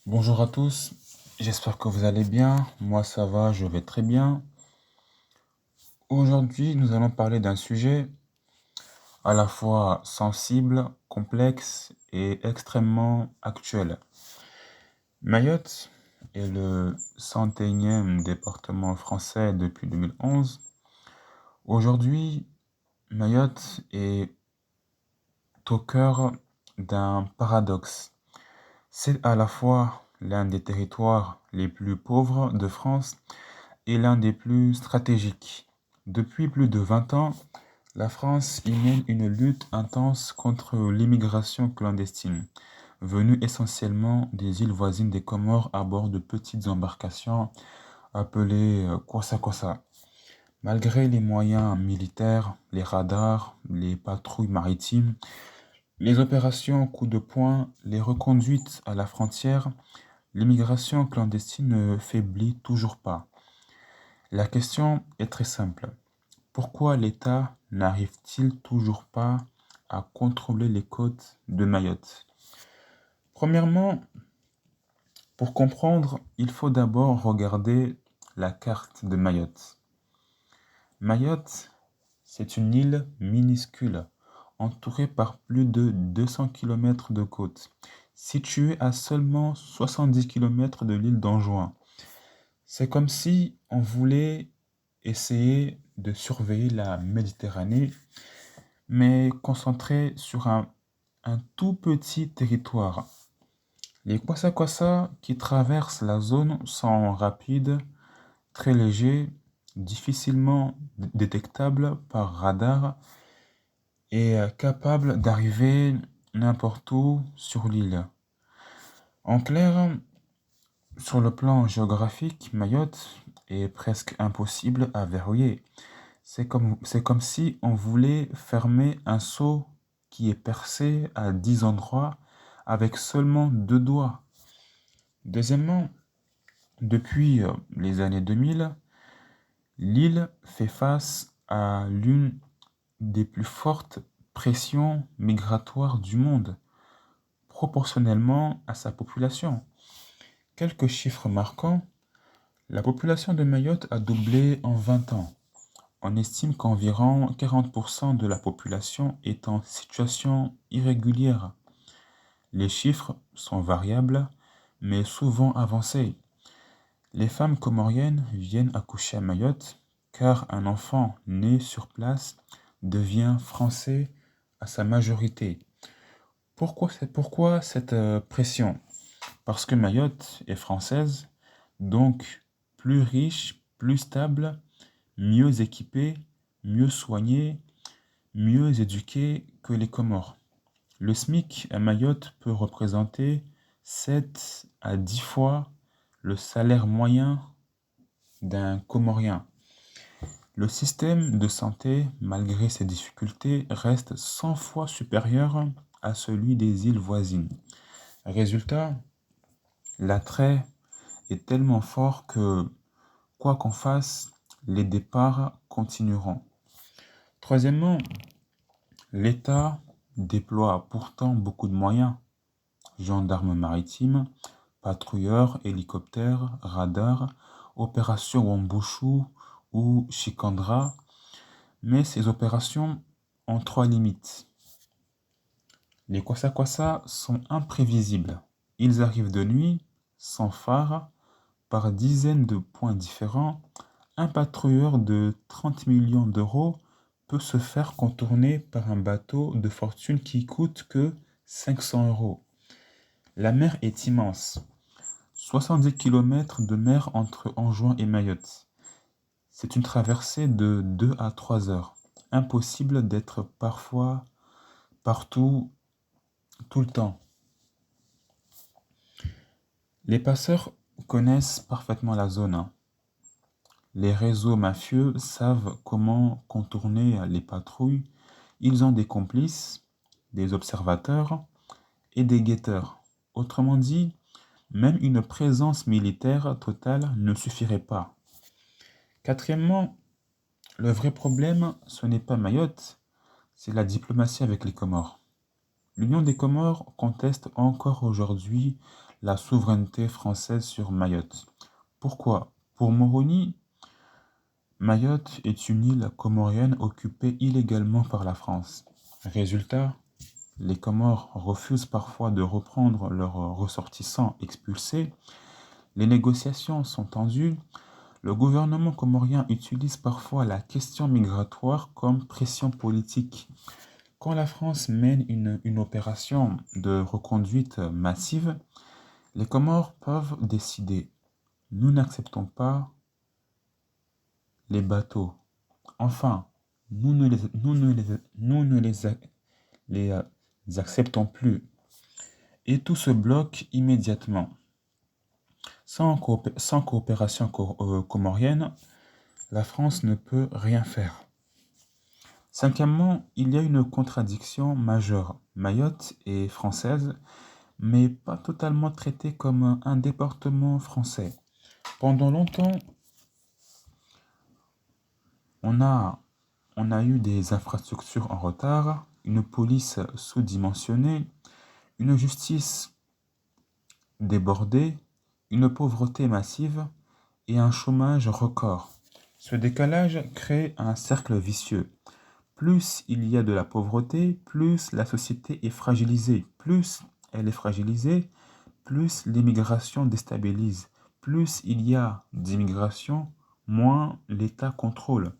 Bonjour à tous, j'espère que vous allez bien. Moi ça va, je vais très bien. Aujourd'hui, nous allons parler d'un sujet à la fois sensible, complexe et extrêmement actuel. Mayotte est le 101e département français depuis 2011. Aujourd'hui, Mayotte est au cœur d'un paradoxe. C'est à la fois l'un des territoires les plus pauvres de France et l'un des plus stratégiques. Depuis plus de 20 ans, la France y mène une lutte intense contre l'immigration clandestine, venue essentiellement des îles voisines des Comores à bord de petites embarcations appelées Kwassa-Kwassa. Malgré les moyens militaires, les radars, les patrouilles maritimes, les opérations coup de poing, les reconduites à la frontière, l'immigration clandestine ne faiblit toujours pas. La question est très simple. Pourquoi l'État n'arrive-t-il toujours pas à contrôler les côtes de Mayotte? Premièrement, pour comprendre, il faut d'abord regarder la carte de Mayotte. Mayotte, c'est une île minuscule, entourée par plus de 200 km de côte, située à seulement 70 km de l'île d'Anjouan. C'est comme si on voulait essayer de surveiller la Méditerranée, mais concentré sur un tout petit territoire. Les kwassa-kwassa qui traversent la zone sont rapides, très légers, difficilement détectables par radar et capables d'arriver n'importe où sur l'île. En clair, sur le plan géographique, Mayotte est presque impossible à verrouiller. C'est comme si on voulait fermer un seau qui est percé à 10 endroits avec seulement deux doigts. Deuxièmement, depuis les années 2000, l'île fait face à l'une des plus fortes pressions migratoires du monde, proportionnellement à sa population. Quelques chiffres marquants. La population de Mayotte a doublé en 20 ans. On estime qu'environ 40% de la population est en situation irrégulière. Les chiffres sont variables, mais souvent avancés. Les femmes comoriennes viennent accoucher à Mayotte car un enfant né sur place devient français à sa majorité. Pourquoi cette pression? Parce que Mayotte est française, donc plus riche, plus stable, mieux équipée, mieux soignée, mieux éduquée que les Comores. Le SMIC à Mayotte peut représenter 7 à 10 fois le salaire moyen d'un Comorien. Le système de santé, malgré ses difficultés, reste 100 fois supérieur à celui des îles voisines. Résultat, l'attrait est tellement fort que, quoi qu'on fasse, les départs continueront. Troisièmement, l'État déploie pourtant beaucoup de moyens. Gendarmes maritimes, patrouilleurs, hélicoptères, radars, opérations Wambushu ou Shikandra, mais ces opérations ont trois limites. Les kwassa-kwassa sont imprévisibles. Ils arrivent de nuit, sans phare, par dizaines de points différents. Un patrouilleur de 30 millions d'euros peut se faire contourner par un bateau de fortune qui coûte que 500 euros. La mer est immense. 70 km de mer entre Anjouan et Mayotte. C'est une traversée de 2 à 3 heures. Impossible d'être parfois partout, tout le temps. Les passeurs connaissent parfaitement la zone, hein. Les réseaux mafieux savent comment contourner les patrouilles. Ils ont des complices, des observateurs et des guetteurs. Autrement dit, même une présence militaire totale ne suffirait pas. Quatrièmement, le vrai problème, ce n'est pas Mayotte, c'est la diplomatie avec les Comores. L'Union des Comores conteste encore aujourd'hui la souveraineté française sur Mayotte. Pourquoi? Pour Moroni, Mayotte est une île comorienne occupée illégalement par la France. Résultat, les Comores refusent parfois de reprendre leurs ressortissants expulsés. Les négociations sont tendues. Le gouvernement comorien utilise parfois la question migratoire comme pression politique. Quand la France mène une opération de reconduite massive, les Comores peuvent décider: nous n'acceptons pas les bateaux. Enfin, nous ne les acceptons plus. Et tout se bloque immédiatement. Sans coopération comorienne, la France ne peut rien faire. Cinquièmement, il y a une contradiction majeure. Mayotte est française, mais pas totalement traitée comme un département français. Pendant longtemps, on a eu des infrastructures en retard, une police sous-dimensionnée, une justice débordée, une pauvreté massive et un chômage record. Ce décalage crée un cercle vicieux. Plus il y a de la pauvreté, plus la société est fragilisée. Plus elle est fragilisée, plus l'immigration déstabilise. Plus il y a d'immigration, moins l'État contrôle.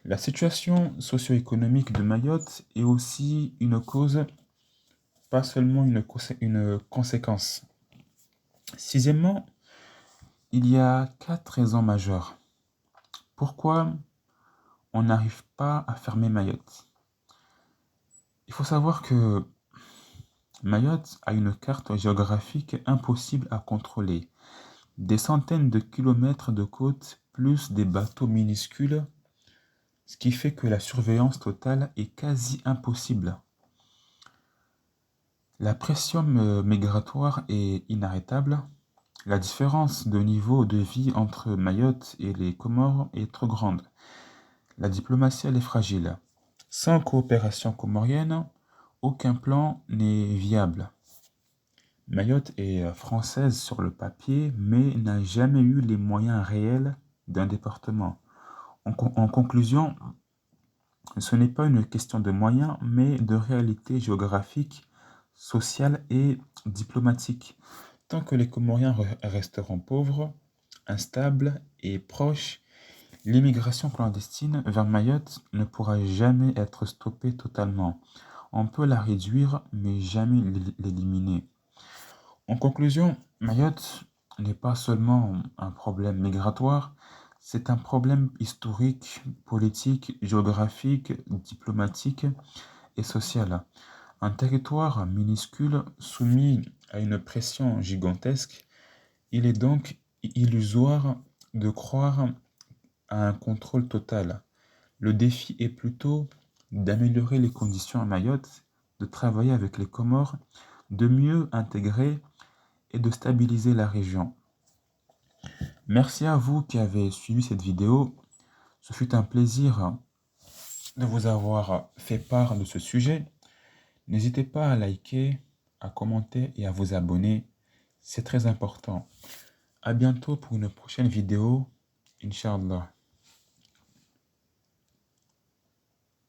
La situation socio-économique de Mayotte est aussi une cause, pas seulement une conséquence. Sixièmement, il y a 4 raisons majeures. Pourquoi on n'arrive pas à fermer Mayotte? Il faut savoir que Mayotte a une carte géographique impossible à contrôler. Des centaines de kilomètres de côte plus des bateaux minuscules, ce qui fait que la surveillance totale est quasi impossible. La pression migratoire est inarrêtable. La différence de niveau de vie entre Mayotte et les Comores est trop grande. La diplomatie, elle est fragile. Sans coopération comorienne, aucun plan n'est viable. Mayotte est française sur le papier, mais n'a jamais eu les moyens réels d'un département. En conclusion, ce n'est pas une question de moyens, mais de réalité géographique, sociale et diplomatique. Tant que les Comoriens resteront pauvres, instables et proches, l'immigration clandestine vers Mayotte ne pourra jamais être stoppée totalement. On peut la réduire, mais jamais l'éliminer. En conclusion, Mayotte n'est pas seulement un problème migratoire, c'est un problème historique, politique, géographique, diplomatique et social. Un territoire minuscule soumis à une pression gigantesque, il est donc illusoire de croire à un contrôle total. Le défi est plutôt d'améliorer les conditions à Mayotte, de travailler avec les Comores, de mieux intégrer et de stabiliser la région. Merci à vous qui avez suivi cette vidéo. Ce fut un plaisir de vous avoir fait part de ce sujet. N'hésitez pas à liker, à commenter et à vous abonner. C'est très important. À bientôt pour une prochaine vidéo. Inch'Allah.